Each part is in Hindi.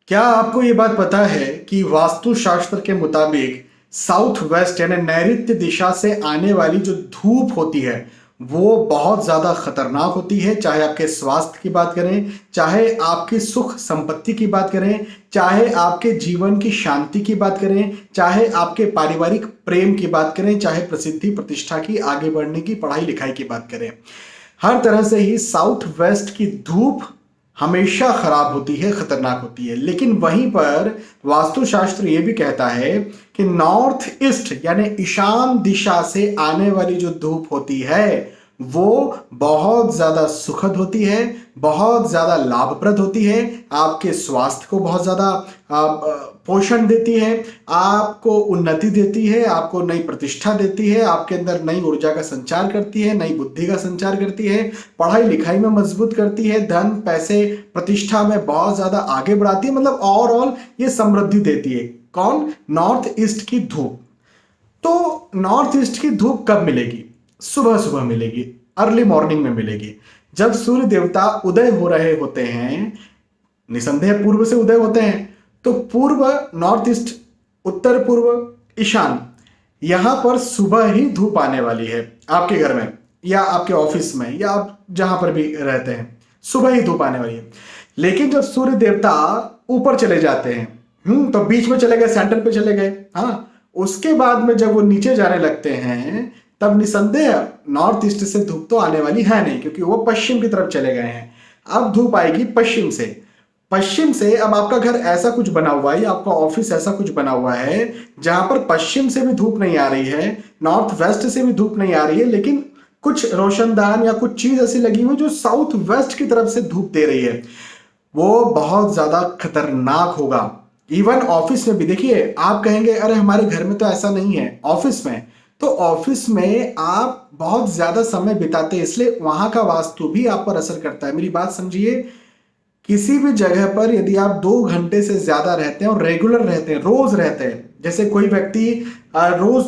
क्या आपको ये बात पता है कि वास्तुशास्त्र के मुताबिक साउथ वेस्ट यानी नैऋत्य दिशा से आने वाली जो धूप होती है वो बहुत ज्यादा खतरनाक होती है। चाहे आपके स्वास्थ्य की बात करें, चाहे आपकी सुख संपत्ति की बात करें, चाहे आपके जीवन की शांति की बात करें, चाहे आपके पारिवारिक प्रेम की बात करें, चाहे प्रसिद्धि प्रतिष्ठा की, आगे बढ़ने की, पढ़ाई लिखाई की बात करें। हर तरह से ही साउथ वेस्ट की धूप हमेशा खराब होती है, खतरनाक होती है। लेकिन वहीं पर वास्तुशास्त्र ये भी कहता है कि नॉर्थ ईस्ट यानी ईशान दिशा से आने वाली जो धूप होती है वो बहुत ज्यादा सुखद होती है, बहुत ज्यादा लाभप्रद होती है, आपके स्वास्थ्य को बहुत ज्यादा पोषण देती है, आपको उन्नति देती है, आपको नई प्रतिष्ठा देती है, आपके अंदर नई ऊर्जा का संचार करती है, नई बुद्धि का संचार करती है, पढ़ाई लिखाई में मजबूत करती है, धन पैसे प्रतिष्ठा में बहुत ज्यादा आगे बढ़ाती है। मतलब ओवरऑल ये समृद्धि देती है। कौन? नॉर्थ ईस्ट की धूप। तो नॉर्थ ईस्ट की धूप कब मिलेगी? सुबह सुबह मिलेगी, अर्ली मॉर्निंग में मिलेगी, जब सूर्य देवता उदय हो रहे होते हैं। निसंदेह पूर्व से उदय होते हैं, तो पूर्व, नॉर्थ ईस्ट, उत्तर पूर्व, ईशान, यहां पर सुबह ही धूप आने वाली है आपके घर में या आपके ऑफिस में या आप जहां पर भी रहते हैं, सुबह ही धूप आने वाली है। लेकिन जब सूर्य देवता ऊपर चले जाते हैं, तो बीच में चले गए, सेंटर पे चले गए, हाँ, उसके बाद में जब वो नीचे जाने लगते हैं तब निसंदेह नॉर्थ ईस्ट से धूप तो आने वाली है नहीं, क्योंकि वो पश्चिम की तरफ चले गए हैं। अब धूप आएगी पश्चिम से। पश्चिम से अब आपका घर ऐसा कुछ बना हुआ है या आपका ऑफिस ऐसा कुछ बना हुआ है जहां पर पश्चिम से भी धूप नहीं आ रही है, नॉर्थ वेस्ट से भी धूप नहीं आ रही है, लेकिन कुछ रोशनदान या कुछ चीज ऐसी लगी हुई जो साउथ वेस्ट की तरफ से धूप दे रही है, वो बहुत ज्यादा खतरनाक होगा। इवन ऑफिस में भी देखिए, आप कहेंगे अरे हमारे घर में तो ऐसा नहीं है, ऑफिस में तो ऑफिस में आप बहुत ज्यादा समय बिताते हैं, इसलिए वहां का वास्तु भी आप पर असर करता है। मेरी बात समझिए, किसी भी जगह पर यदि आप 2 घंटे से ज्यादा रहते हैं और रेगुलर रहते हैं, रोज रहते हैं, जैसे कोई व्यक्ति रोज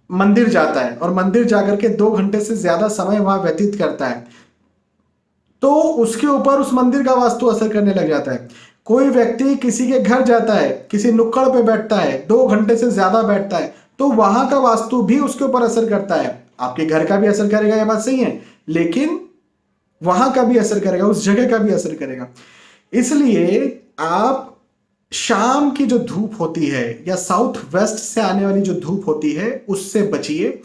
मंदिर जाता है और मंदिर जाकर के 2 घंटे से ज्यादा समय वहां व्यतीत करता है, तो उसके ऊपर उस मंदिर का वास्तु असर करने लग जाता है। कोई व्यक्ति किसी के घर जाता है, किसी नुक्कड़ पे बैठता है, 2 घंटे से ज्यादा बैठता है, तो वहां का वास्तु भी उसके ऊपर असर करता है। आपके घर का भी असर करेगा, यह बात सही है, लेकिन वहां का भी असर करेगा, उस जगह का भी असर करेगा। इसलिए आप शाम की जो धूप होती है या साउथ वेस्ट से आने वाली जो धूप होती है उससे बचिए।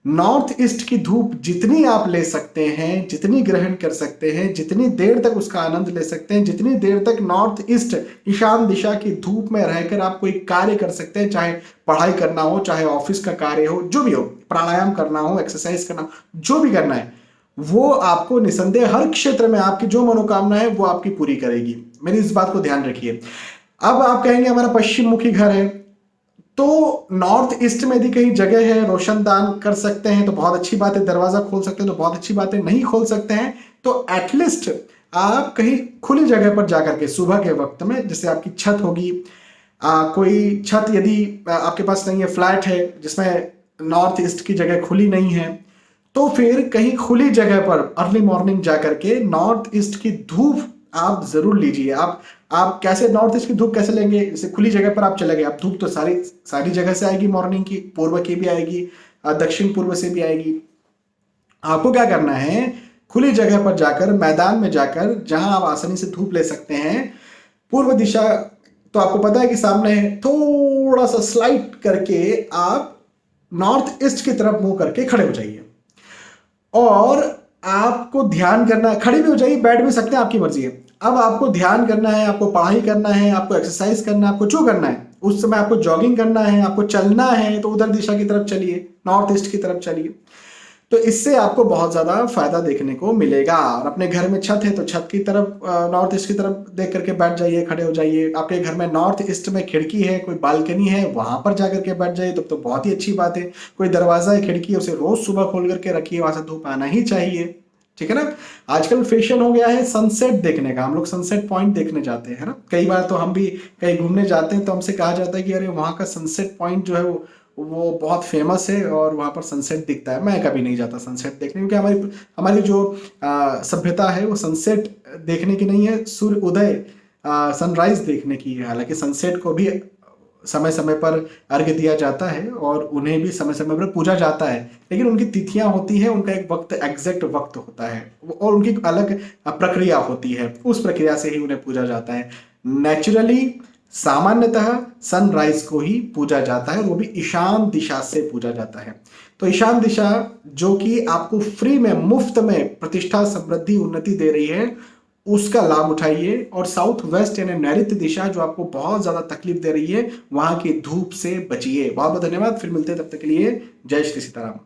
नॉर्थ ईस्ट की धूप जितनी आप ले सकते हैं, जितनी ग्रहण कर सकते हैं, जितनी देर तक उसका आनंद ले सकते हैं, जितनी देर तक नॉर्थ ईस्ट ईशान दिशा की धूप में रहकर आप कोई कार्य कर सकते हैं, चाहे पढ़ाई करना हो, चाहे ऑफिस का कार्य हो, जो भी हो, प्राणायाम करना हो, एक्सरसाइज करना हो, जो भी करना है, वो आपको निसंदेह हर क्षेत्र में आपकी जो मनोकामना है वो आपकी पूरी करेगी। मेरी इस बात को ध्यान रखिए। अब आप कहेंगे हमारा पश्चिम मुखी घर है, तो नॉर्थ ईस्ट में यदि कहीं जगह है, रोशनदान कर सकते हैं तो बहुत अच्छी बात है, दरवाजा खोल सकते हैं तो बहुत अच्छी बात है, नहीं खोल सकते हैं तो एटलीस्ट आप कहीं खुली जगह पर जाकर के सुबह के वक्त में, जैसे आपकी छत होगी, कोई छत यदि आपके पास नहीं है, फ्लैट है जिसमें नॉर्थ ईस्ट की जगह खुली नहीं है, तो फिर कहीं खुली जगह पर अर्ली मॉर्निंग जाकर के नॉर्थ ईस्ट की धूप आप जरूर लीजिए। आप कैसे नॉर्थ ईस्ट की धूप कैसे लेंगे? जैसे खुली जगह पर आप चले गए, आप धूप तो सारी सारी जगह से आएगी, मॉर्निंग की, पूर्व की भी आएगी, दक्षिण पूर्व से भी आएगी। आपको क्या करना है, खुली जगह पर जाकर, मैदान में जाकर, जहां आप आसानी से धूप ले सकते हैं, पूर्व दिशा तो आपको पता है कि सामने है, थोड़ा सा स्लाइड करके आप नॉर्थ ईस्ट की तरफ मुंह करके खड़े हो जाइए और आपको ध्यान करना, खड़े भी हो जाइए, बैठ भी सकते हैं, आपकी मर्जी है। अब आपको ध्यान करना है, आपको पढ़ाई करना है, आपको एक्सरसाइज करना है, आपको जो करना है, उस समय आपको जॉगिंग करना है, आपको चलना है, तो उधर दिशा की तरफ चलिए, नॉर्थ ईस्ट की तरफ चलिए। तो इससे आपको बहुत ज्यादा फायदा देखने को मिलेगा। और अपने घर में छत है तो छत की तरफ, नॉर्थ ईस्ट की तरफ देख करके बैठ जाइए, खड़े हो जाइए। आपके घर में नॉर्थ ईस्ट में खिड़की है, कोई बालकनी है, वहां पर जाकर के बैठ जाइए, तो बहुत ही अच्छी बात है। कोई दरवाजा है, खिड़की है, उसे रोज सुबह खोल करके रखिए, वहां से धूप आना ही चाहिए, ठीक है ना। आजकल फैशन हो गया है सनसेट देखने का, हम लोग सनसेट पॉइंट देखने जाते हैं, है ना। कई बार तो हम भी कहीं घूमने जाते हैं तो हमसे कहा जाता है कि अरे वहां का सनसेट पॉइंट जो है वो बहुत फेमस है और वहां पर सनसेट दिखता है। मैं कभी नहीं जाता सनसेट देखने, क्योंकि हमारी हमारी जो सभ्यता है वो सनसेट देखने की नहीं है, सूर्य उदय सनराइज देखने की है। हालांकि सनसेट को भी समय समय पर अर्घ्य दिया जाता है और उन्हें भी समय समय पर पूजा जाता है, लेकिन उनकी तिथियां होती है, उनका एक वक्त, एग्जैक्ट वक्त होता है और उनकी एक अलग प्रक्रिया होती है, उस प्रक्रिया से ही उन्हें पूजा जाता है। नेचुरली, सामान्यतः सनराइज को ही पूजा जाता है, वो भी ईशान दिशा से पूजा जाता है। तो ईशान दिशा जो कि आपको फ्री में, मुफ्त में प्रतिष्ठा, समृद्धि, उन्नति दे रही है, उसका लाभ उठाइए। और साउथ वेस्ट यानी नैऋत्य दिशा जो आपको बहुत ज्यादा तकलीफ दे रही है, वहां की धूप से बचिए। बहुत बहुत धन्यवाद, फिर मिलते हैं, तब तक के लिए जय श्री सीताराम।